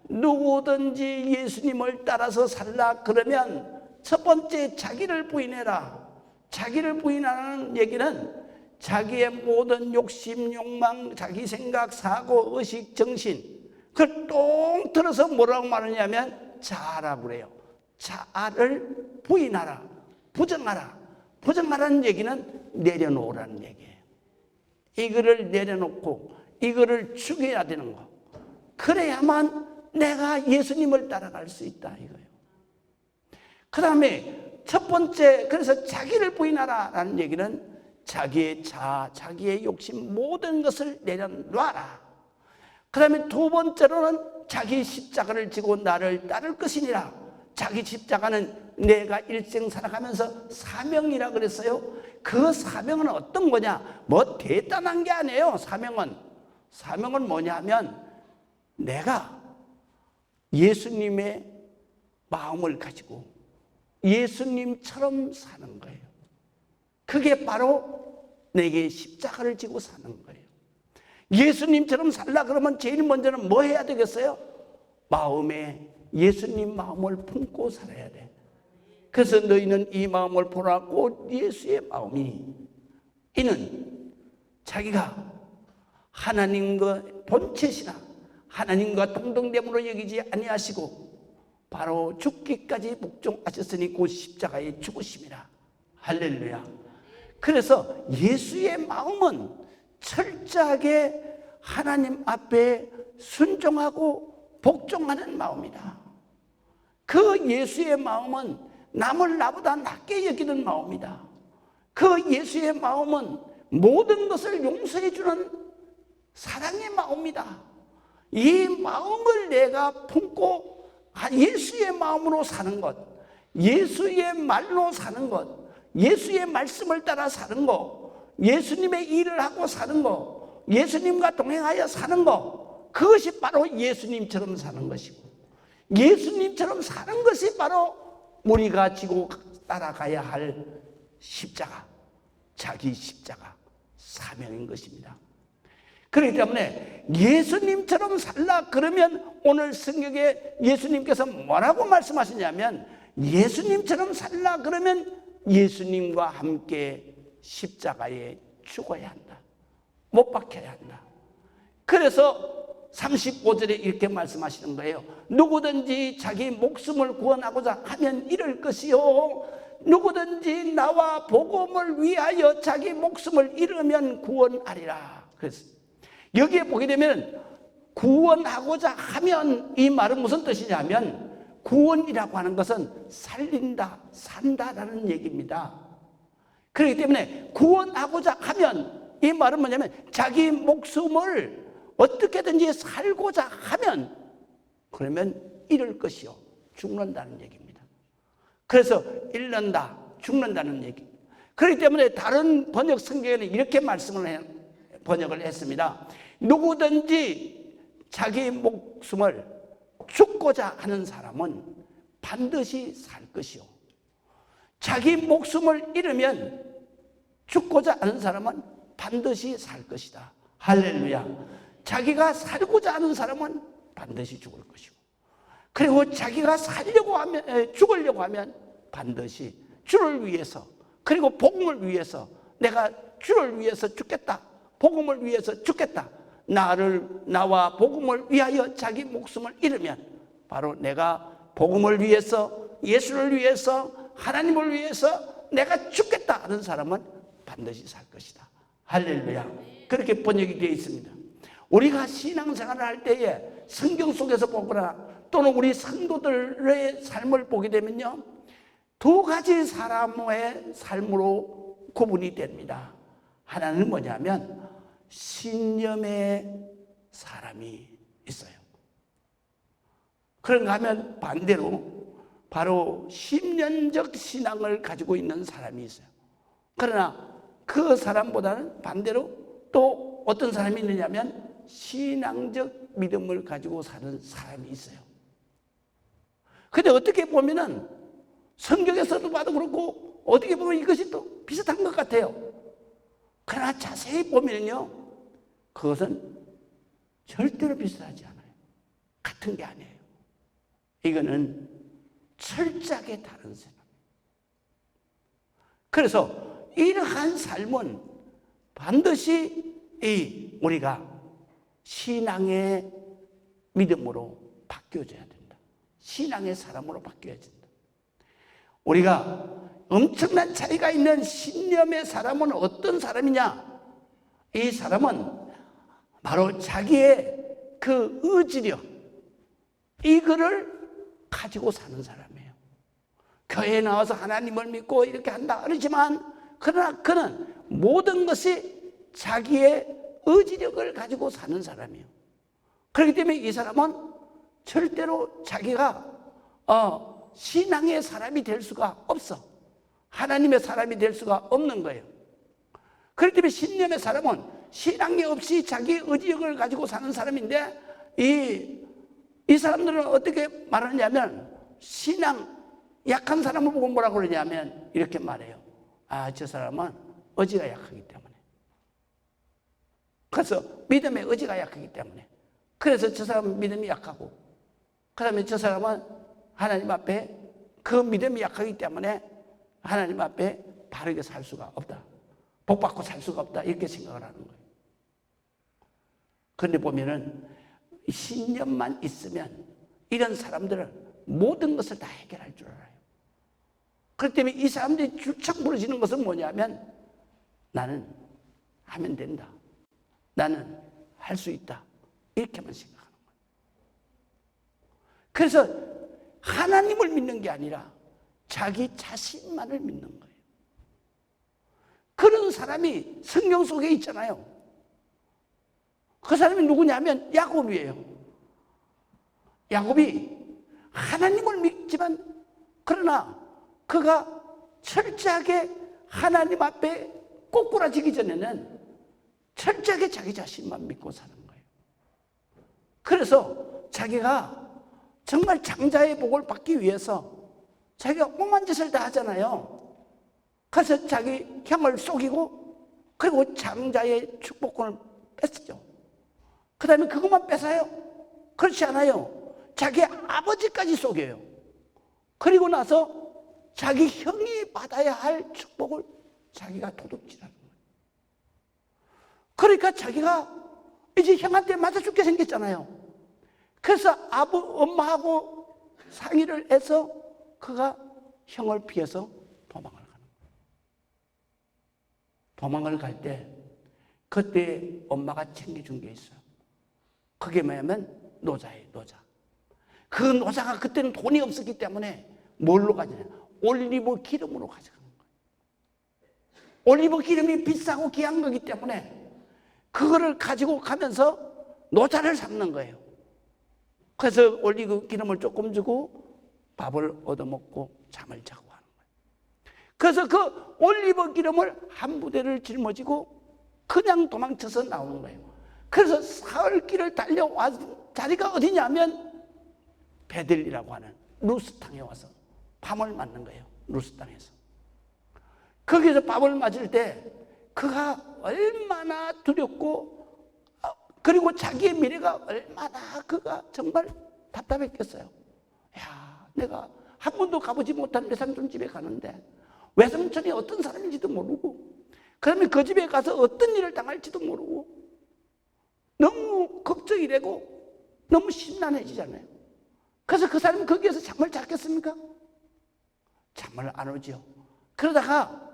누구든지 예수님을 따라서 살라 그러면 첫 번째 자기를 부인해라. 자기를 부인하는 얘기는 자기의 모든 욕심, 욕망, 자기 생각, 사고, 의식, 정신 그걸 똥 들어서 뭐라고 말하냐면 자아라고 그래요. 자아를 부인하라, 부정하라. 부정하라는 얘기는 내려놓으라는 얘기예요. 이거를 내려놓고 이거를 죽여야 되는 거. 그래야만 내가 예수님을 따라갈 수 있다 이거예요. 그 다음에 첫 번째, 그래서 자기를 부인하라는 얘기는 자기의 자아, 자기의 욕심 모든 것을 내려놔라. 그 다음에 두 번째로는 자기 십자가를 지고 나를 따를 것이니라. 자기 십자가는 내가 일생 살아가면서 사명이라 그랬어요. 그 사명은 어떤 거냐? 뭐 대단한 게 아니에요. 사명은 뭐냐면 내가 예수님의 마음을 가지고 예수님처럼 사는 거예요. 그게 바로 내게 십자가를 지고 사는 거예요. 예수님처럼 살라 그러면 제일 먼저는 뭐 해야 되겠어요? 마음에 예수님 마음을 품고 살아야 돼. 그래서 너희는 이 마음을 보라고 예수의 마음이 이는 자기가 하나님과 본체시나 하나님과 동등됨으로 여기지 아니하시고 바로 죽기까지 복종하셨으니 곧 십자가에 죽으심이라. 할렐루야. 그래서 예수의 마음은 철저하게 하나님 앞에 순종하고 복종하는 마음이다. 그 예수의 마음은 남을 나보다 낮게 여기는 마음이다. 그 예수의 마음은 모든 것을 용서해 주는 사랑의 마음이다. 이 마음을 내가 품고 예수의 마음으로 사는 것, 예수의 말로 사는 것, 예수의 말씀을 따라 사는 것, 예수님의 일을 하고 사는 것, 예수님과 동행하여 사는 것, 그것이 바로 예수님처럼 사는 것이고, 예수님처럼 사는 것이 바로 우리가 지고 따라가야 할 십자가, 자기 십자가, 사명인 것입니다. 그렇기 때문에 예수님처럼 살라 그러면 오늘 성경에 예수님께서 뭐라고 말씀하시냐면 예수님처럼 살라 그러면 예수님과 함께 십자가에 죽어야 한다. 못 박혀야 한다. 그래서 35절에 이렇게 말씀하시는 거예요. 누구든지 자기 목숨을 구원하고자 하면 잃을 것이요 누구든지 나와 복음을 위하여 자기 목숨을 잃으면 구원하리라. 그래서 여기에 보게 되면 구원하고자 하면 이 말은 무슨 뜻이냐면 구원이라고 하는 것은 살린다, 산다라는 얘기입니다. 그렇기 때문에 구원하고자 하면 이 말은 뭐냐면 자기 목숨을 어떻게든지 살고자 하면 그러면 잃을 것이요 죽는다는 얘기입니다. 그래서 잃는다, 죽는다는 얘기. 그렇기 때문에 다른 번역 성경에는 이렇게 번역을 했습니다. 누구든지 자기 목숨을 죽고자 하는 사람은 반드시 살 것이요 자기 목숨을 잃으면 죽고자 하는 사람은 반드시 살 것이다. 할렐루야. 자기가 살고자 하는 사람은 반드시 죽을 것이고 그리고 자기가 죽으려고 하면 반드시 주를 위해서 그리고 복음을 위해서 내가 주를 위해서 죽겠다. 복음을 위해서 죽겠다. 나와 복음을 위하여 자기 목숨을 잃으면 바로 내가 복음을 위해서 예수를 위해서 하나님을 위해서 내가 죽겠다 하는 사람은 반드시 살 것이다. 할렐루야. 그렇게 번역이 되어 있습니다. 우리가 신앙생활을 할 때에 성경 속에서 보거나 또는 우리 성도들의 삶을 보게 되면요 두 가지 사람의 삶으로 구분이 됩니다. 하나는 뭐냐면 신념의 사람이 있어요. 그런가 하면 반대로 바로 심년적 신앙을 가지고 있는 사람이 있어요. 그러나 그 사람보다는 반대로 또 어떤 사람이 있느냐면 신앙적 믿음을 가지고 사는 사람이 있어요. 근데 어떻게 보면은 성경에서도 봐도 그렇고 어떻게 보면 이것이 또 비슷한 것 같아요. 그러나 자세히 보면요 그것은 절대로 비슷하지 않아요. 같은 게 아니에요. 이거는 철저하게 다른 사람. 그래서 이러한 삶은 반드시 우리가 신앙의 믿음으로 바뀌어져야 된다. 신앙의 사람으로 바뀌어야 된다. 우리가 엄청난 차이가 있는 신념의 사람은 어떤 사람이냐? 이 사람은 바로 자기의 그 의지력, 이거를 가지고 사는 사람이에요. 교회에 나와서 하나님을 믿고 이렇게 한다 그러지만, 그러나 그는 모든 것이 자기의 의지력을 가지고 사는 사람이에요. 그렇기 때문에 이 사람은 절대로 자기가 신앙의 사람이 될 수가 없어. 하나님의 사람이 될 수가 없는 거예요. 그렇기 때문에 신념의 사람은 신앙이 없이 자기의 의지력을 가지고 사는 사람인데, 이 사람들은 어떻게 말하냐면, 신앙 약한 사람을 보고 뭐라고 그러냐면 이렇게 말해요. 저 사람은 의지가 약하기 때문에. 그래서 믿음의 의지가 약하기 때문에. 그래서 저 사람은 믿음이 약하고, 그 다음에 저 사람은 하나님 앞에 그 믿음이 약하기 때문에 하나님 앞에 바르게 살 수가 없다. 복 받고 살 수가 없다. 이렇게 생각을 하는 거예요. 그런데 보면은 신념만 있으면 이런 사람들은 모든 것을 다 해결할 줄 알아요. 그렇기 때문에 이 사람들이 줄창 부러지는 것은 뭐냐면, 나는 하면 된다. 나는 할 수 있다. 이렇게만 생각하는 거예요. 그래서 하나님을 믿는 게 아니라 자기 자신만을 믿는 거예요. 그런 사람이 성경 속에 있잖아요. 그 사람이 누구냐면 야곱이에요. 야곱이 하나님을 믿지만, 그러나 그가 철저하게 하나님 앞에 꼬꾸라지기 전에는 철저하게 자기 자신만 믿고 사는 거예요. 그래서 자기가 정말 장자의 복을 받기 위해서 자기가 오만 짓을 다 하잖아요. 그래서 자기 형을 속이고, 그리고 장자의 축복권을 뺐죠. 그 다음에 그것만 뺏어요? 그렇지 않아요. 자기 아버지까지 속여요. 그리고 나서 자기 형이 받아야 할 축복을 자기가 도둑질하는 거예요. 그러니까 자기가 이제 형한테 맞아 죽게 생겼잖아요. 그래서 엄마하고 상의를 해서 그가 형을 피해서 도망을 가는 거예요. 도망을 갈 때 그때 엄마가 챙겨준 게 있어요. 그게 뭐냐면 노자예요, 노자. 그 노자가 그때는 돈이 없었기 때문에 뭘로 가냐? 올리브 기름으로 가져가는 거예요. 올리브 기름이 비싸고 귀한 거기 때문에 그거를 가지고 가면서 노자를 삼는 거예요. 그래서 올리브 기름을 조금 주고 밥을 얻어먹고 잠을 자고 하는 거예요. 그래서 그 올리브 기름을 한 부대를 짊어지고 그냥 도망쳐서 나오는 거예요. 그래서 사흘길을 달려와 자리가 어디냐면 베들리라고 하는 루스 땅에 와서 밤을 맞는 거예요. 루스 땅에서. 거기서 밥을 맞을 때 그가 얼마나 두렵고, 그리고 자기의 미래가 얼마나 그가 정말 답답했겠어요. 야, 내가 한 번도 가보지 못한 외삼촌 집에 가는데 외삼촌이 어떤 사람인지도 모르고, 그러면 그 집에 가서 어떤 일을 당할지도 모르고 너무 걱정이 되고 너무 심란해지잖아요. 그래서 그 사람이 거기에서 잠을 잤겠습니까? 잠을 안 오죠. 그러다가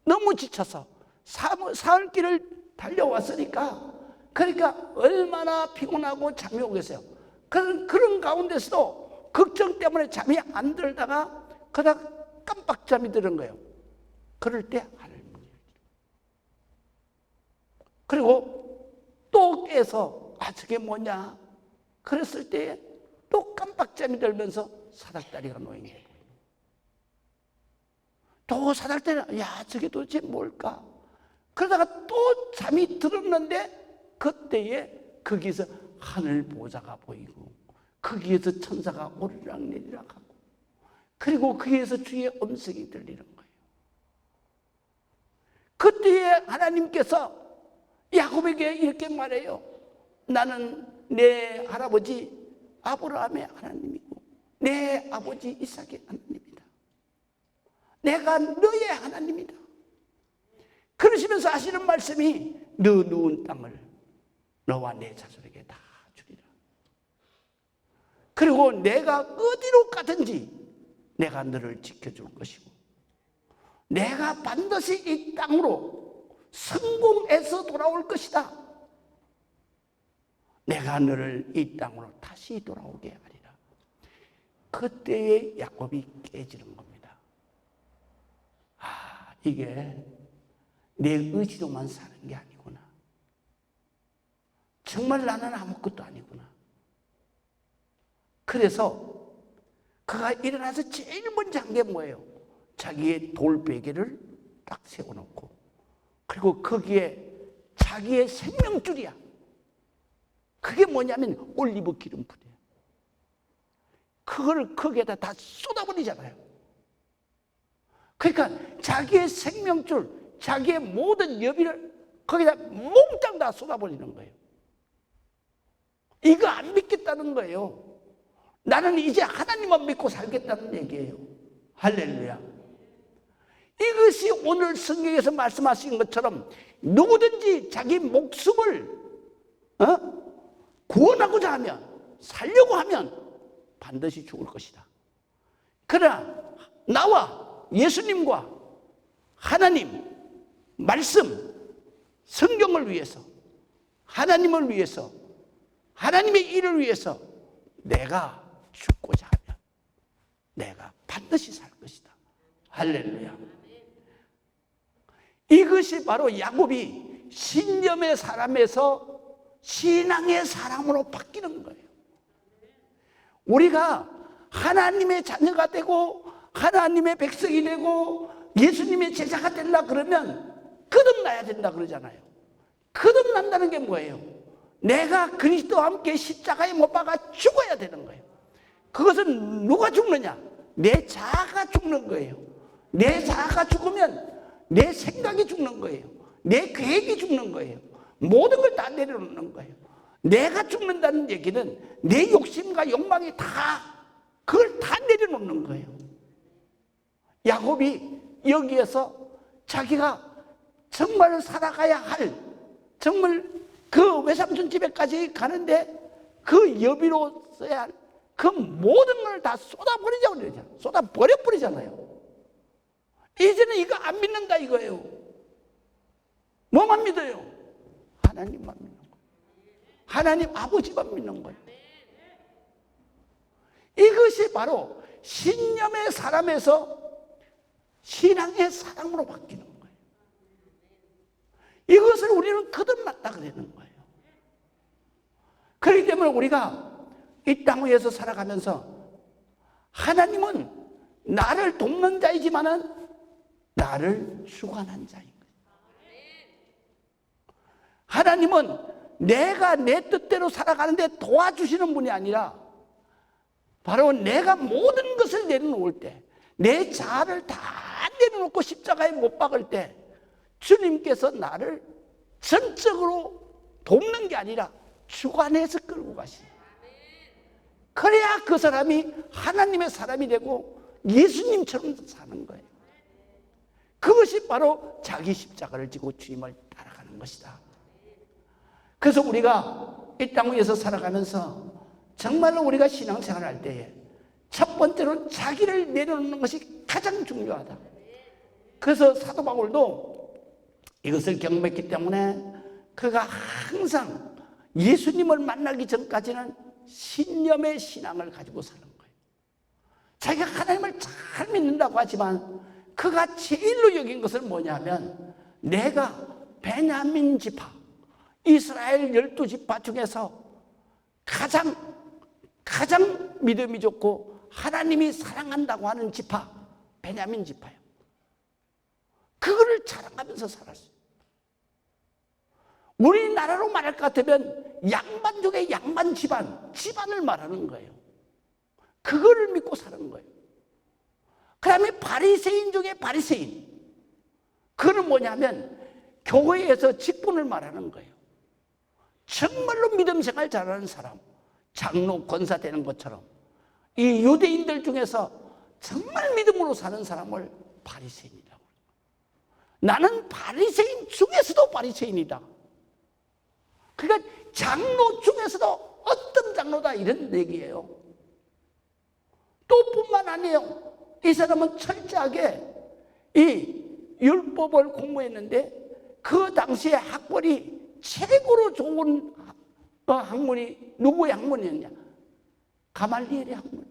너무 지쳐서 사흘길을 달려왔으니까, 그러니까 얼마나 피곤하고 잠이 오겠어요. 그런 가운데서도 걱정 때문에 잠이 안 들다가 그러다가 깜빡 잠이 드는 거예요. 그럴 때 하늘을 그리고 또 깨서 저게 뭐냐? 그랬을 때 또 깜빡잠이 들면서 사닥다리가 놓인 거예요. 또 사닥다리가, 저게 도대체 뭘까? 그러다가 또 잠이 들었는데 그때에 거기서 하늘 보좌가 보이고, 거기에서 천사가 오르락내리락 하고, 그리고 거기에서 주의 음성이 들리는 거예요. 그때에 하나님께서 야곱에게 이렇게 말해요. 나는 내 할아버지 아브라함의 하나님이고 내 아버지 이삭의 하나님이다. 내가 너의 하나님이다. 그러시면서 하시는 말씀이 너 누운 땅을 너와 내 자손에게 다 주리라. 그리고 내가 어디로 가든지 내가 너를 지켜줄 것이고 내가 반드시 이 땅으로 성공해서 돌아올 것이다. 내가 너를 이 땅으로 다시 돌아오게 하리라. 그때의 야곱이 깨지는 겁니다. 아, 이게 내 의지로만 사는 게 아니구나. 정말 나는 아무것도 아니구나. 그래서 그가 일어나서 제일 먼저 한 게 뭐예요? 자기의 돌베개를 딱 세워놓고 그리고 거기에 자기의 생명줄이야. 그게 뭐냐면 올리브 기름불이에요. 그걸 거기에다 다 쏟아버리잖아요. 그러니까 자기의 생명줄, 자기의 모든 여비를 거기다 몽땅 다 쏟아버리는 거예요. 이거 안 믿겠다는 거예요. 나는 이제 하나님만 믿고 살겠다는 얘기예요. 할렐루야. 이것이 오늘 성경에서 말씀하신 것처럼 누구든지 자기 목숨을 구원하고자 하면, 살려고 하면 반드시 죽을 것이다. 그러나 나와 예수님과 하나님, 말씀, 성경을 위해서, 하나님을 위해서, 하나님의 일을 위해서 내가 죽고자 하면 내가 반드시 살 것이다. 할렐루야. 이것이 바로 야곱이 신념의 사람에서 신앙의 사람으로 바뀌는 거예요. 우리가 하나님의 자녀가 되고 하나님의 백성이 되고 예수님의 제자가 되려 그러면 거듭나야 된다 그러잖아요. 거듭난다는 게 뭐예요? 내가 그리스도와 함께 십자가에 못 박아 죽어야 되는 거예요. 그것은 누가 죽느냐? 내 자아가 죽는 거예요. 내 자아가 죽으면 내 생각이 죽는 거예요. 내 계획이 죽는 거예요. 모든 걸 다 내려놓는 거예요. 내가 죽는다는 얘기는 내 욕심과 욕망이 그걸 다 내려놓는 거예요. 야곱이 여기에서 자기가 정말 살아가야 할, 정말 그 외삼촌 집에까지 가는데 그 여비로 써야 할 그 모든 걸 다 쏟아버리자고 그러잖아요. 쏟아버려버리잖아요. 이제는 이거 안 믿는다 이거예요. 뭐만 믿어요? 하나님만 믿는 거예요. 하나님 아버지만 믿는 거예요. 이것이 바로 신념의 사람에서 신앙의 사람으로 바뀌는 거예요. 이것을 우리는 거듭났다 그러는 거예요. 그렇기 때문에 우리가 이 땅 위에서 살아가면서 하나님은 나를 돕는 자이지만은 나를 주관한 자인 거예요. 하나님은 내가 내 뜻대로 살아가는데 도와주시는 분이 아니라 바로 내가 모든 것을 내려놓을 때, 내 자아를 다 내려놓고 십자가에 못 박을 때 주님께서 나를 전적으로 돕는 게 아니라 주관해서 끌고 가시는 거예요. 그래야 그 사람이 하나님의 사람이 되고 예수님처럼 사는 거예요. 그것이 바로 자기 십자가를 지고 주님을 따라가는 것이다. 그래서 우리가 이 땅 위에서 살아가면서 정말로 우리가 신앙생활을 할 때에 첫 번째로 자기를 내려놓는 것이 가장 중요하다. 그래서 사도 바울도 이것을 경험했기 때문에 그가 항상 예수님을 만나기 전까지는 신념의 신앙을 가지고 사는 거예요. 자기가 하나님을 잘 믿는다고 하지만 그가 제일로 여긴 것은 뭐냐면 내가 베냐민 지파, 이스라엘 12지파 중에서 가장 믿음이 좋고 하나님이 사랑한다고 하는 지파, 베냐민 지파예요. 그거를 자랑하면서 살았어요. 우리나라로 말할 것 같으면 양반 중에 양반 집안을 말하는 거예요. 그거를 믿고 사는 거예요. 그 다음에 바리새인 중에 바리새인. 그는 뭐냐면 교회에서 직분을 말하는 거예요. 정말로 믿음 생활 잘하는 사람, 장로 권사 되는 것처럼 이 유대인들 중에서 정말 믿음으로 사는 사람을 바리새인이라고. 나는 바리새인 중에서도 바리새인이다. 그러니까 장로 중에서도 어떤 장로다, 이런 얘기예요. 또 뿐만 아니에요. 이 사람은 철저하게 이 율법을 공부했는데 그 당시에 학벌이 최고로 좋은 학문이 누구의 학문이었냐? 가말리엘의 학문이에요.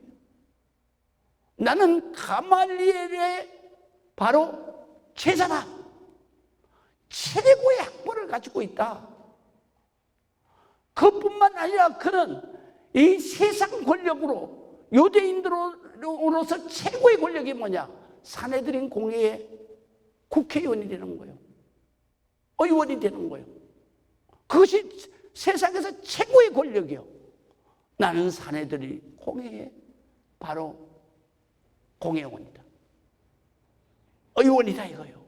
나는 가말리엘의 바로 제자다. 최고의 학벌을 가지고 있다. 그뿐만 아니라 그는 이 세상 권력으로, 유대인들로서 최고의 권력이 뭐냐? 산헤드린 공회의 국회의원이 되는 거예요. 의원이 되는 거예요. 그것이 세상에서 최고의 권력이요. 나는 산헤드린 공회의 바로 공회의원이다. 의원이다, 이거요.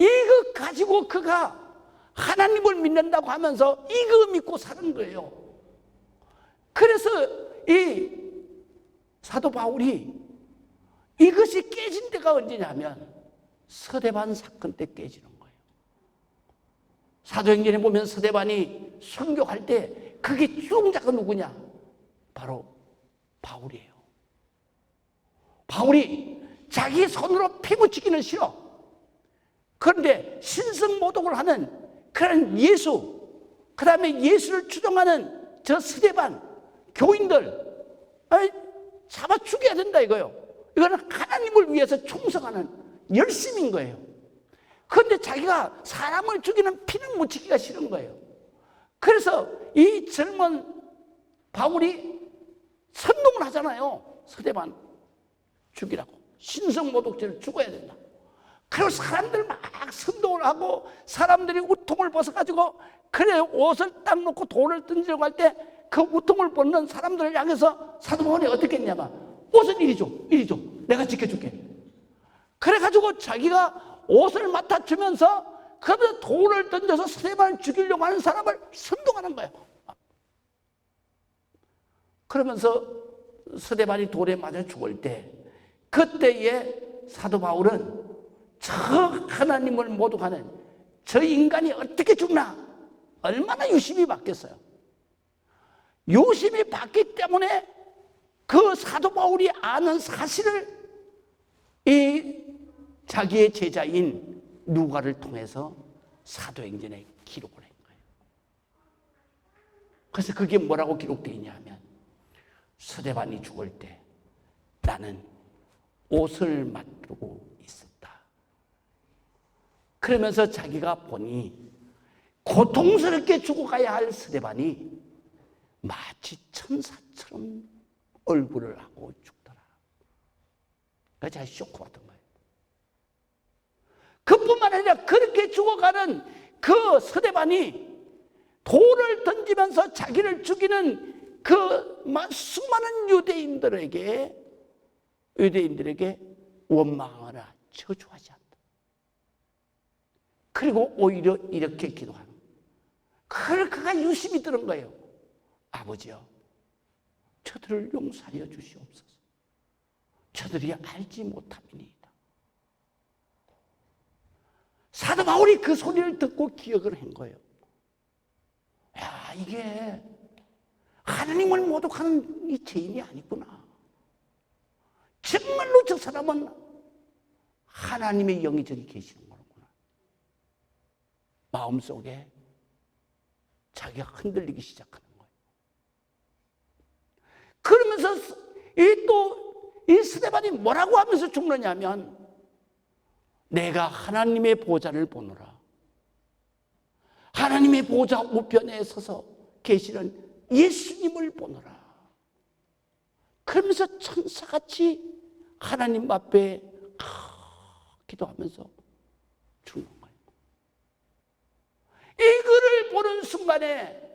이거 가지고 그가 하나님을 믿는다고 하면서 이거 믿고 사는 거예요. 그래서 이 사도 바울이 이것이 깨진 때가 언제냐면 서대반 사건 때 깨지는 거예요. 사도행전에 보면 서대반이 순교할 때 그게 주동자가 누구냐? 바로 바울이에요. 바울이 자기 손으로 피 묻히기는 싫어. 그런데 신성모독을 하는 그런 예수, 그 다음에 예수를 추종하는 저 스데반 교인들 잡아 죽여야 된다, 이거요. 이거는 하나님을 위해서 충성하는 열심인 거예요. 그런데 자기가 사람을 죽이는 피는 묻히기가 싫은 거예요. 그래서 이 젊은 바울이 선동을 하잖아요. 스데반 죽이라고. 신성모독죄를 죽어야 된다. 그리고 사람들 막 선동을 하고 사람들이 우통을 벗어가지고 그래 옷을 딱 놓고 돌을 던지려고 할 때 그 우통을 벗는 사람들을 향해서 사도 바울이 어떻게 했냐면 옷을 이리 줘, 이리 줘, 내가 지켜줄게. 그래가지고 자기가 옷을 맡아주면서 그러면서 돌을 던져서 스데반을 죽이려고 하는 사람을 선동하는 거예요. 그러면서 스데반이 돌에 맞아 죽을 때 그때에 사도 바울은 저 하나님을 모독하는 저 인간이 어떻게 죽나? 얼마나 유심히 받겠어요. 유심히 받기 때문에 그 사도 바울이 아는 사실을 이 자기의 제자인 누가를 통해서 사도행전에 기록을 한 거예요. 그래서 그게 뭐라고 기록되어 있냐 하면 스데반이 죽을 때 나는 옷을 맞추고 있었다. 그러면서 자기가 보니 고통스럽게 죽어가야 할 스데반이 마치 천사처럼 얼굴을 하고 죽더라. 그래서 제가 쇼크받은 거예요. 그뿐만 아니라 그렇게 죽어가는 그 스데반이 돌을 던지면서 자기를 죽이는 그 수많은 유대인들에게 원망하거나 저주하지 않다. 그리고 오히려 이렇게 기도하는 거예요. 그가 유심히 들은 거예요. 아버지여, 저들을 용서하여 주시옵소서. 저들이 알지 못함이니이다. 사도 바울이 그 소리를 듣고 기억을 한 거예요. 야, 이게 하나님을 모독하는 이 죄인이 아니구나. 정말로 저 사람은 하나님의 영이 저기 계시는 거구나. 마음속에 자기가 흔들리기 시작하는 거예요. 그러면서 이 스데반이 뭐라고 하면서 죽느냐면 내가 하나님의 보좌를 보노라. 하나님의 보좌 우편에 서서 계시는 예수님을 보노라. 그러면서 천사같이 하나님 앞에 기도하면서 죽는 거예요. 이거를 보는 순간에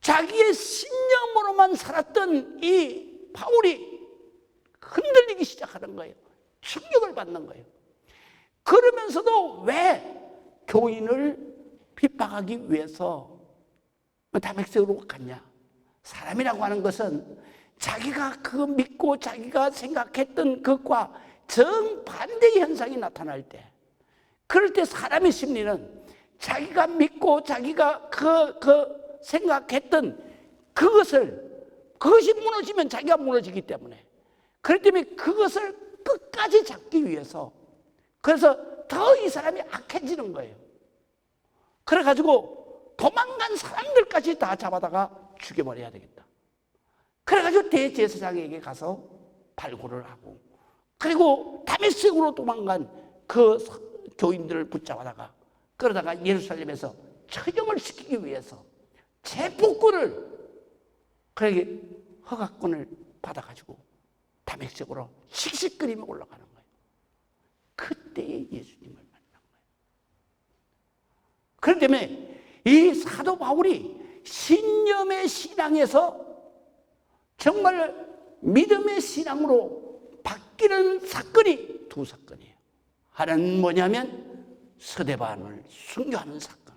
자기의 신념으로만 살았던 이 바울이 흔들리기 시작하는 거예요. 충격을 받는 거예요. 그러면서도 왜 교인을 핍박하기 위해서 다메섹으로 갔냐? 사람이라고 하는 것은 자기가 그거 믿고 자기가 생각했던 것과 정반대의 현상이 나타날 때, 그럴 때 사람의 심리는 자기가 믿고 자기가 생각했던 그것이 무너지면 자기가 무너지기 때문에, 그렇기 때문에 그것을 끝까지 잡기 위해서, 그래서 더 이 사람이 악해지는 거예요. 그래가지고 도망간 사람들까지 다 잡아다가 죽여버려야 되겠다. 그래가지고 대제사장에게 가서 발굴을 하고, 그리고 다메섹으로 도망간 그 교인들을 붙잡아다가 그러다가 예루살렘에서 처형을 시키기 위해서 체포권을, 그러게 허가권을 받아가지고 다메섹으로 씩씩거리며 올라가는 거예요. 그때에 예수님을 만난 거예요. 그렇기 때문에 이 사도 바울이 신념의 신앙에서 정말 믿음의 신앙으로 바뀌는 사건이 두 사건이에요. 하나는 뭐냐면 스데반을 순교하는 사건,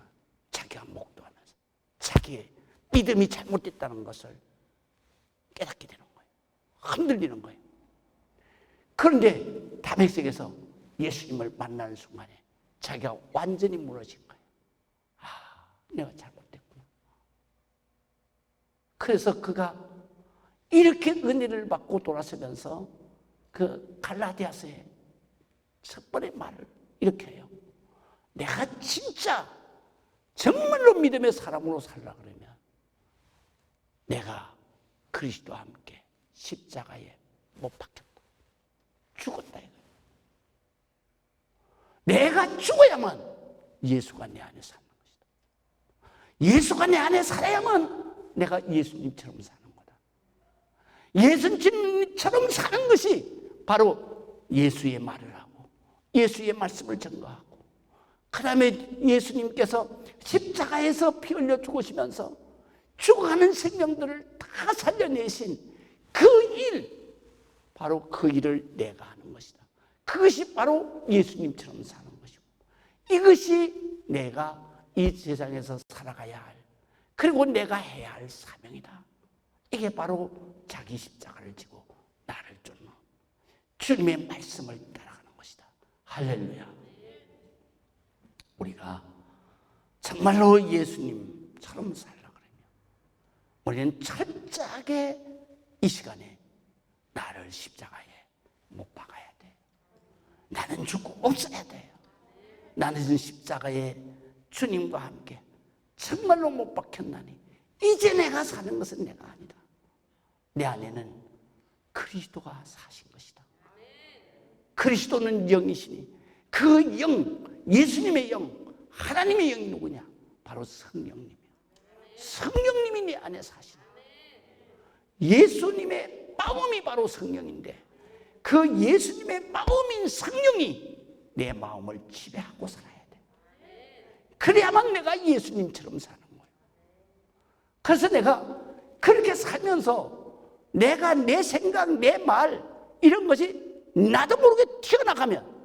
자기가 목도하면서 자기의 믿음이 잘못됐다는 것을 깨닫게 되는 거예요. 흔들리는 거예요. 그런데 다메섹에서 예수님을 만나는 순간에 자기가 완전히 무너진 거예요. 내가 잘못됐구나. 그래서 그가 이렇게 은혜를 받고 돌아서면서 그 갈라디아서의 첫 번째 말을 이렇게 해요. 내가 진짜 정말로 믿음의 사람으로 살라 그러면 내가 그리스도와 함께 십자가에 못 박혔다. 죽었다 이거예요. 내가 죽어야만 예수가 내 안에 사는 것이다. 예수가 내 안에 살아야만 내가 예수님처럼 사는 거다. 예수님처럼 사는 것이 바로 예수의 말을 하고 예수의 말씀을 증거하고, 그 다음에 예수님께서 십자가에서 피 흘려 죽으시면서 죽어가는 생명들을 다 살려내신 그 일, 바로 그 일을 내가 하는 것이다. 그것이 바로 예수님처럼 사는 것이고, 이것이 내가 이 세상에서 살아가야 할, 그리고 내가 해야 할 사명이다. 이게 바로 자기 십자가를 지고 나를 쫓는 주님의 말씀을 따라가는 것이다. 할렐루야. 우리가 정말로 예수님처럼 살라 그러면 우리는 철저하게 이 시간에 나를 십자가에 못 박아야 돼. 나는 죽고 없어야 돼요. 나는 십자가에 주님과 함께 정말로 못 박혔나니 이제 내가 사는 것은 내가 아니다. 내 안에는 그리스도가 사신 것이다. 그리스도는 영이시니 그 영, 예수님의 영, 하나님의 영이 누구냐? 바로 성령님이에요. 성령님이 내 안에 사시는, 예수님의 마음이 바로 성령인데 그 예수님의 마음인 성령이 내 마음을 지배하고 살아야 돼. 그래야만 내가 예수님처럼 사는 거예요. 그래서 내가 그렇게 살면서 내가 내 생각, 내 말 이런 것이 나도 모르게 튀어나가면,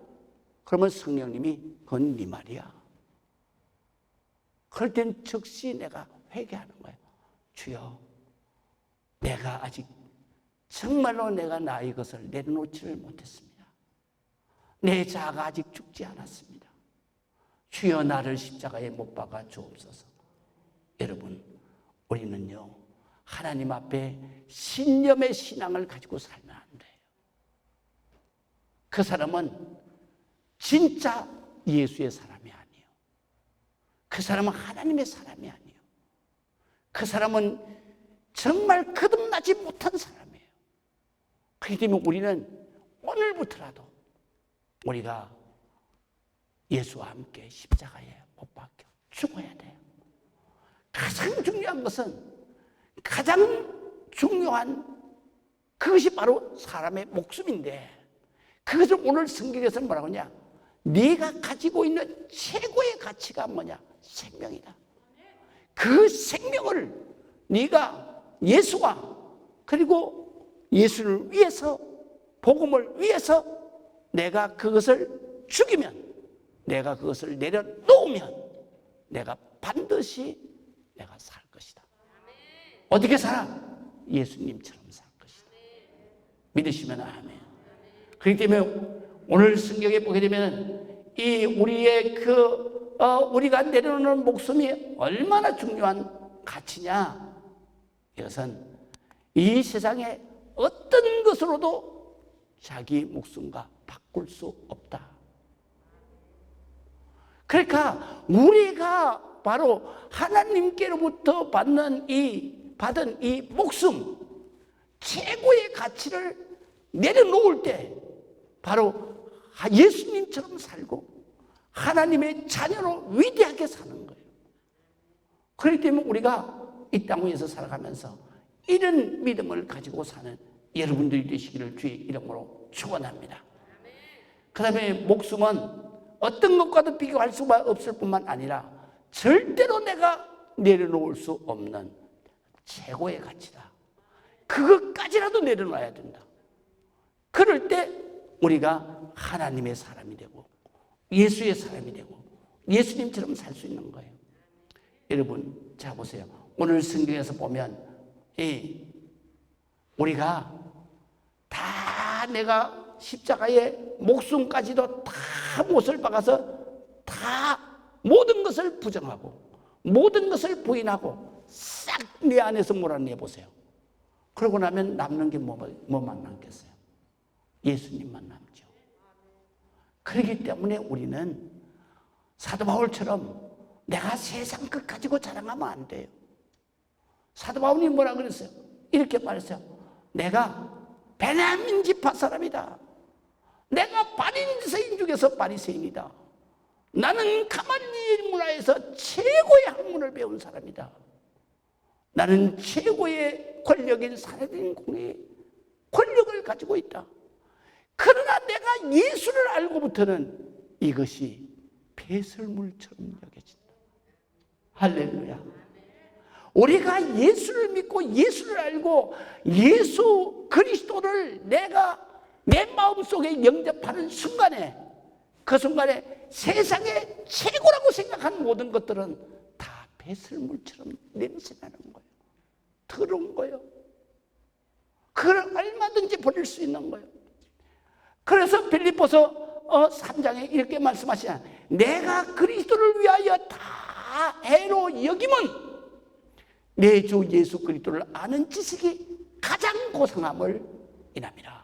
그러면 성령님이 그건 네 말이야. 그럴 땐 즉시 내가 회개하는 거예요. 주여, 내가 아직 정말로 내가 나의 것을 내려놓지를 못했습니다. 내 자아가 아직 죽지 않았습니다. 주여, 나를 십자가에 못 박아 주옵소서. 여러분, 우리는요 하나님 앞에 신념의 신앙을 가지고 살면 안 돼요. 그 사람은 진짜 예수의 사람이 아니에요. 그 사람은 하나님의 사람이 아니에요. 그 사람은 정말 거듭나지 못한 사람이에요. 그렇기 때문에 우리는 오늘부터라도 우리가 예수와 함께 십자가에 못 박혀 죽어야 돼요. 가장 중요한 것은, 가장 중요한 그것이 바로 사람의 목숨인데, 그것을 오늘 성경에서는 뭐라고 하냐? 네가 가지고 있는 최고의 가치가 뭐냐? 생명이다. 그 생명을 네가 예수와 그리고 예수를 위해서, 복음을 위해서 내가 그것을 죽이면, 내가 그것을 내려놓으면 내가 반드시 내가 살 것이다. 어떻게 살아? 예수님처럼 살 것이다. 믿으시면 아멘. 그렇기 때문에 오늘 성경에 보게 되면 이 우리의 우리가 내려놓는 목숨이 얼마나 중요한 가치냐. 이것은 이 세상에 어떤 것으로도 자기 목숨과 바꿀 수 없다. 그러니까 우리가 바로 하나님께로부터 받은 이 목숨, 최고의 가치를 내려놓을 때 바로 예수님처럼 살고 하나님의 자녀로 위대하게 사는 거예요. 그렇기 때문에 우리가 이 땅 위에서 살아가면서 이런 믿음을 가지고 사는 여러분들이 되시기를 주의 이름으로 축원합니다. 그 다음에 목숨은 어떤 것과도 비교할 수가 없을 뿐만 아니라 절대로 내가 내려놓을 수 없는 최고의 가치다. 그것까지라도 내려놔야 된다. 그럴 때 우리가 하나님의 사람이 되고 예수의 사람이 되고 예수님처럼 살 수 있는 거예요. 여러분, 자 보세요. 오늘 성경에서 보면 우리가 다 내가 십자가에 목숨까지도 다 못을 박아서 다 모든 것을 부정하고 모든 것을 부인하고 싹 내 안에서 몰아내 보세요. 그러고 나면 남는 게 뭐만 남겠어요? 예수님만 남죠. 그렇기 때문에 우리는 사도 바울처럼 내가 세상 것 가지고 자랑하면 안 돼요. 사도 바울이 뭐라 그랬어요? 이렇게 말했어요. 내가 베냐민 지파 사람이다. 내가 바리새인 중에서 바리새인이다. 나는 가말리엘 문화에서 최고의 학문을 배운 사람이다. 나는 최고의 권력인 사내들인 공의 권력을 가지고 있다. 그러나 내가 예수를 알고부터는 이것이 배설물처럼 여겨진다. 할렐루야. 우리가 예수를 믿고 예수를 알고 예수 그리스도를 내가 내 마음속에 영접하는 순간에 그 순간에 세상의 최고라고 생각한 모든 것들은 다 배설물처럼 냄새나는 거예요. 더러운 거예요. 그걸 얼마든지 버릴 수 있는 거예요. 그래서 빌립보서 3장에 이렇게 말씀하시잖아요. 내가 그리스도를 위하여 다 해로 여김은 내 주 예수 그리스도를 아는 지식이 가장 고상함을 인함이라.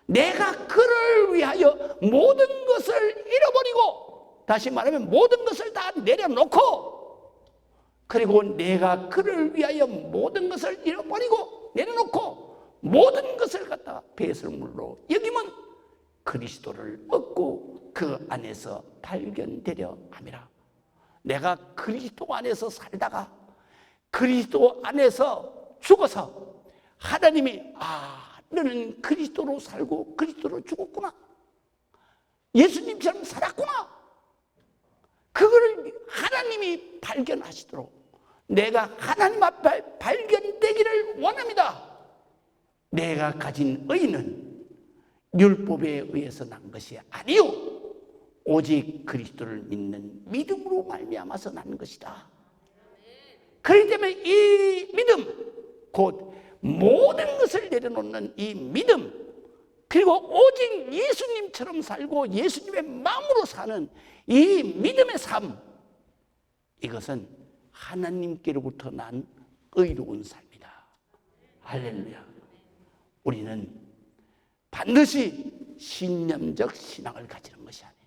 내가 그를 위하여 모든 것을 잃어버리고, 다시 말하면 모든 것을 다 내려놓고, 그리고 내가 그를 위하여 모든 것을 잃어버리고 내려놓고 모든 것을 갖다가 배설물로 여기면 그리스도를 얻고 그 안에서 발견되려 함이라. 내가 그리스도 안에서 살다가 그리스도 안에서 죽어서 하나님이 너는 그리스도로 살고 그리스도로 죽었구나, 예수님처럼 살았구나, 그거를 하나님이 발견하시도록 내가 하나님 앞에 발견되기를 원합니다. 내가 가진 의는 율법에 의해서 난 것이 아니요 오직 그리스도를 믿는 믿음으로 말미암아서 난 것이다. 그렇기 때문에 이 믿음, 곧 모든 것을 내려놓는 이 믿음, 그리고 오직 예수님처럼 살고 예수님의 마음으로 사는 이 믿음의 삶, 이것은 하나님께로부터 난 의로운 삶이다. 할렐루야. 우리는 반드시 신념적 신앙을 가지는 것이 아니에요.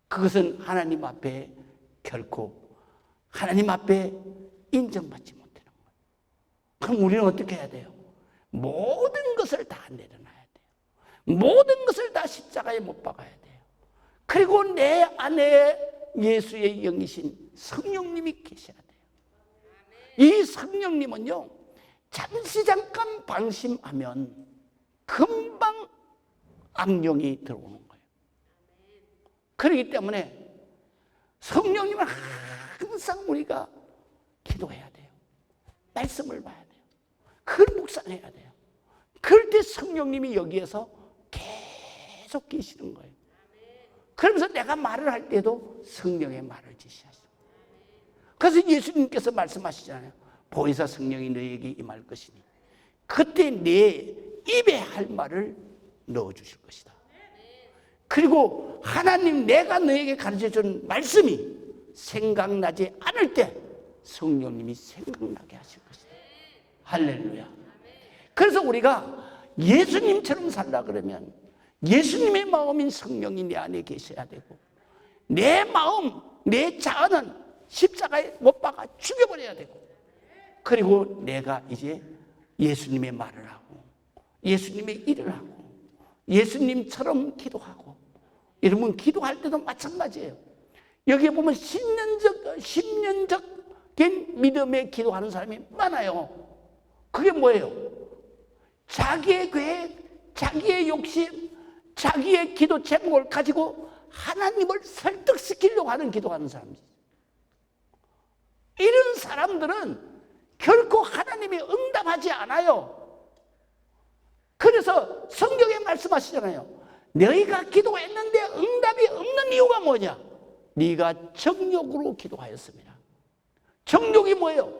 그것은 하나님 앞에 결코 하나님 앞에 인정받지 못하는 거예요. 그럼 우리는 어떻게 해야 돼요? 모든 것을 다 내려놔야 돼요. 모든 것을 다 십자가에 못 박아야 돼요. 그리고 내 안에 예수의 영이신 성령님이 계셔야 돼요. 이 성령님은요, 잠시 잠깐 방심하면 금방 악령이 들어오는 거예요. 그렇기 때문에 성령님은 항상 우리가 기도해야 돼요. 말씀을 봐야 돼요. 그걸 묵상해야 돼요. 그럴 때 성령님이 여기에서 계속 계시는 거예요. 그러면서 내가 말을 할 때도 성령의 말을 지시하시고, 그래서 예수님께서 말씀하시잖아요. 보혜사 성령이 너에게 임할 것이니 그때 내 입에 할 말을 넣어주실 것이다. 그리고 하나님 내가 너에게 가르쳐준 말씀이 생각나지 않을 때 성령님이 생각나게 하실 것이다. 할렐루야. 그래서 우리가 예수님처럼 살라 그러면 예수님의 마음인 성령이 내 안에 계셔야 되고 내 마음, 내 자아는 십자가에 못 박아 죽여버려야 되고 그리고 내가 이제 예수님의 말을 하고 예수님의 일을 하고 예수님처럼 기도하고 여러분 기도할 때도 마찬가지예요. 여기에 보면 10년적인 믿음의 기도하는 사람이 많아요. 그게 뭐예요? 자기의 계획, 자기의 욕심, 자기의 기도 제목을 가지고 하나님을 설득시키려고 하는 기도하는 사람이지. 이런 사람들은 결코 하나님이 응답하지 않아요. 그래서 성경에 말씀하시잖아요. 너희가 기도했는데 응답이 없는 이유가 뭐냐? 네가 정욕으로 기도하였습니다. 정욕이 뭐예요?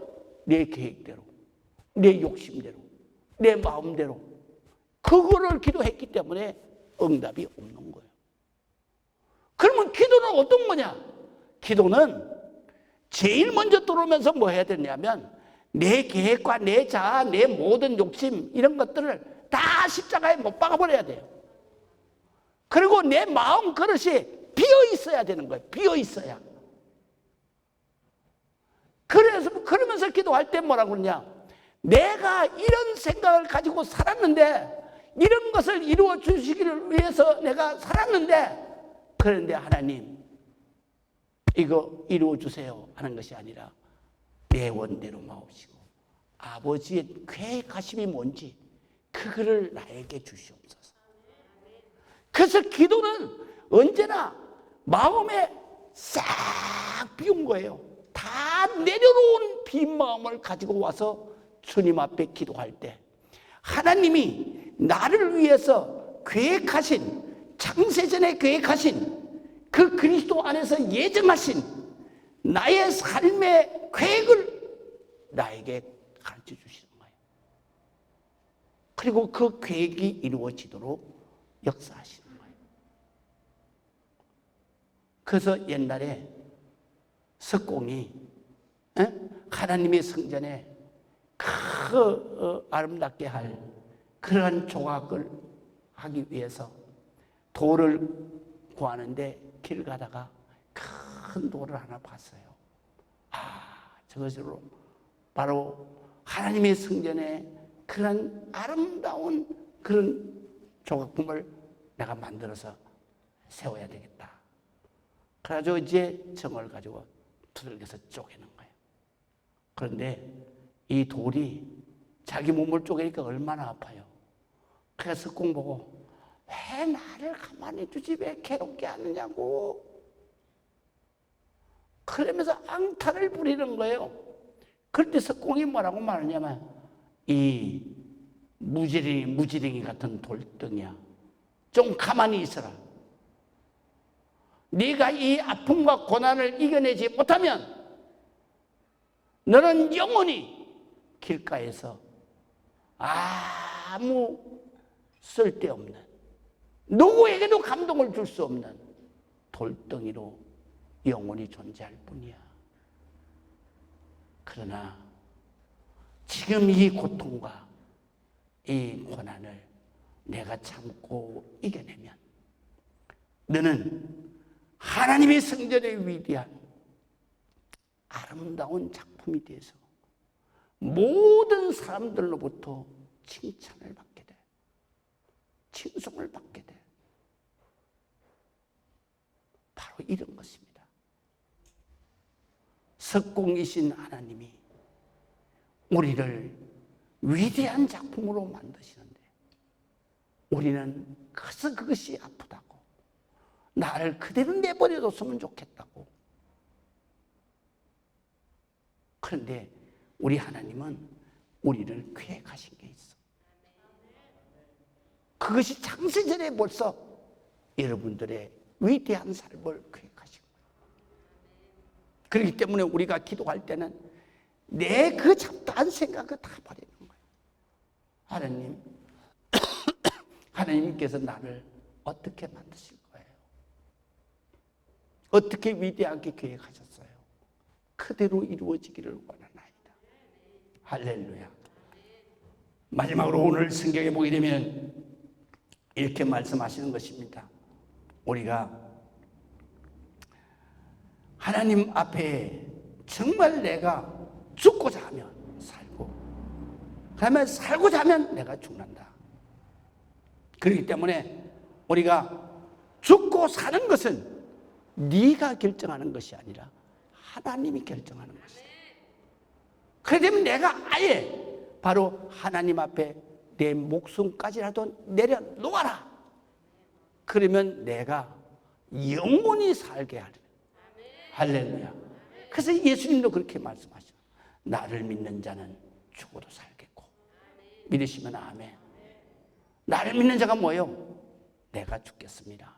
내 계획대로, 내 욕심대로, 내 마음대로 그거를 기도했기 때문에 응답이 없는 거예요. 그러면 기도는 어떤 거냐? 기도는 제일 먼저 들어오면서 뭐 해야 되냐면 내 계획과 내 자아, 내 모든 욕심 이런 것들을 다 십자가에 못 박아버려야 돼요. 그리고 내 마음 그릇이 비어 있어야 되는 거예요. 비어 있어야. 그러면서 기도할 때 뭐라고 그러냐? 내가 이런 생각을 가지고 살았는데 이런 것을 이루어 주시기를 위해서 내가 살았는데 그런데 하나님 이거 이루어 주세요 하는 것이 아니라 내 원대로 마옵시고 아버지의 계획하심이 뭔지 그거를 나에게 주시옵소서. 그래서 기도는 언제나 마음에 싹 비운 거예요. 다 내려놓은 빈 마음을 가지고 와서 주님 앞에 기도할 때 하나님이 나를 위해서 계획하신 창세전에 계획하신 그 그리스도 안에서 예정하신 나의 삶의 계획을 나에게 가르쳐 주시는 거예요. 그리고 그 계획이 이루어지도록 역사하시는 거예요. 그래서 옛날에 석공이 하나님의 성전에 아름답게 할 그러한 조각을 하기 위해서 돌을 구하는데 길 가다가 큰 돌을 하나 봤어요. 저것으로 바로 하나님의 성전에 그런 아름다운 그런 조각품을 내가 만들어서 세워야 되겠다. 그래가지고 이제 정을 가지고 두들겨서 쪼개는 거예요. 그런데 이 돌이 자기 몸을 쪼개니까 얼마나 아파요. 그래서 꼭 보고 왜 나를 가만히 두지 왜 괴롭게 하느냐고 그러면서 앙탈을 부리는 거예요. 그런데 석공이 뭐라고 말하냐면 이 무지랭이 같은 돌덩이야. 좀 가만히 있어라. 네가 이 아픔과 고난을 이겨내지 못하면 너는 영원히 길가에서 아무 쓸데없는 누구에게도 감동을 줄 수 없는 돌덩이로 영원히 존재할 뿐이야. 그러나 지금 이 고통과 이 고난을 내가 참고 이겨내면 너는 하나님의 성전에 위대한 아름다운 작품이 돼서 모든 사람들로부터 칭찬을 받게 돼. 칭송을 받게 돼. 바로 이런 것입니다. 석공이신 하나님이 우리를 위대한 작품으로 만드시는데 우리는 그래서 그것이 아프다고 나를 그대로 내버려뒀으면 좋겠다고. 그런데 우리 하나님은 우리를 계획하신 게 있어. 그것이 창세전에 벌써 여러분들의 위대한 삶을 계획하신 거예요. 그렇기 때문에 우리가 기도할 때는 내 그 잡다한 생각을 다 버리는 거예요. 하나님, 하나님께서 나를 어떻게 만드실 거예요? 어떻게 위대하게 계획하셨어요? 그대로 이루어지기를 원하나이다. 할렐루야. 마지막으로 오늘 성경에 보게 되면 이렇게 말씀하시는 것입니다. 우리가 하나님 앞에 정말 내가 죽고자 하면 살고, 그러면 살고자 하면 내가 죽는다. 그렇기 때문에 우리가 죽고 사는 것은 네가 결정하는 것이 아니라 하나님이 결정하는 것이다. 그렇기 때문에 내가 아예 바로 하나님 앞에 내 목숨까지라도 내려놓아라. 그러면 내가 영원히 살게 하리라. 할렐루야. 그래서 예수님도 그렇게 말씀하셔. 나를 믿는 자는 죽어도 살겠고. 믿으시면 아멘. 나를 믿는 자가 뭐예요? 내가 죽겠습니다.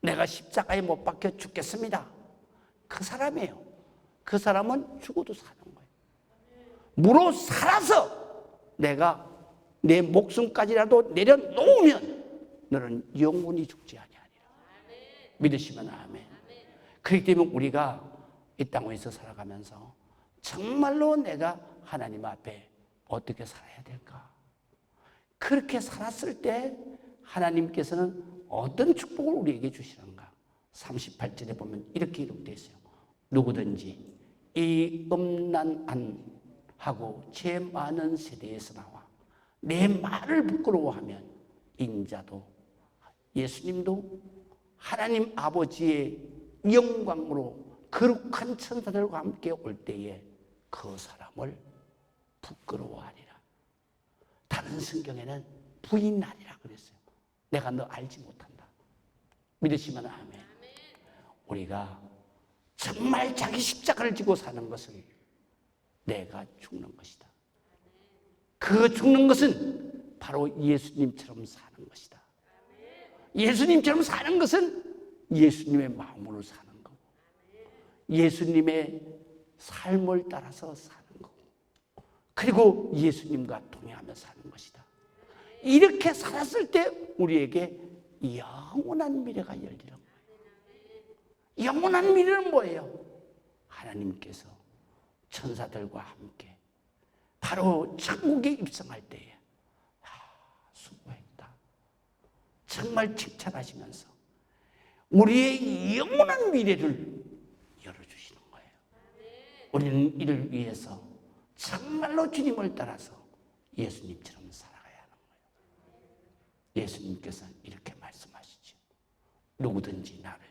내가 십자가에 못 박혀 죽겠습니다. 그 사람이에요. 그 사람은 죽어도 사는 거예요. 무로 살아서 내가 내 목숨까지라도 내려놓으면 너는 영원히 죽지 아니하리라. 믿으시면 아멘. 그렇기 때문에 우리가 이 땅에서 살아가면서 정말로 내가 하나님 앞에 어떻게 살아야 될까? 그렇게 살았을 때 하나님께서는 어떤 축복을 우리에게 주시는가? 38절에 보면 이렇게 기록되어 있어요. 누구든지 이 음란하고 죄 많은 세대에서 나와 내 말을 부끄러워하면 인자도 예수님도 하나님 아버지의 영광으로 거룩한 천사들과 함께 올 때에 그 사람을 부끄러워하리라. 다른 성경에는 부인하리라 그랬어요. 내가 너 알지 못한다. 믿으시면 아멘. 우리가 정말 자기 십자가를 지고 사는 것은 내가 죽는 것이다. 그 죽는 것은 바로 예수님처럼 사는 것이다. 예수님처럼 사는 것은 예수님의 마음으로 사는 거고, 예수님의 삶을 따라서 사는 거고, 그리고 예수님과 동행하며 사는 것이다. 이렇게 살았을 때 우리에게 영원한 미래가 열리는 거예요. 영원한 미래는 뭐예요? 하나님께서 천사들과 함께 바로 천국에 입성할 때에 수고했다. 정말 칭찬하시면서 우리의 영원한 미래를 열어주시는 거예요. 우리는 이를 위해서 정말로 주님을 따라서 예수님처럼 살아가야 하는 거예요. 예수님께서는 이렇게 말씀하시죠. 누구든지 나를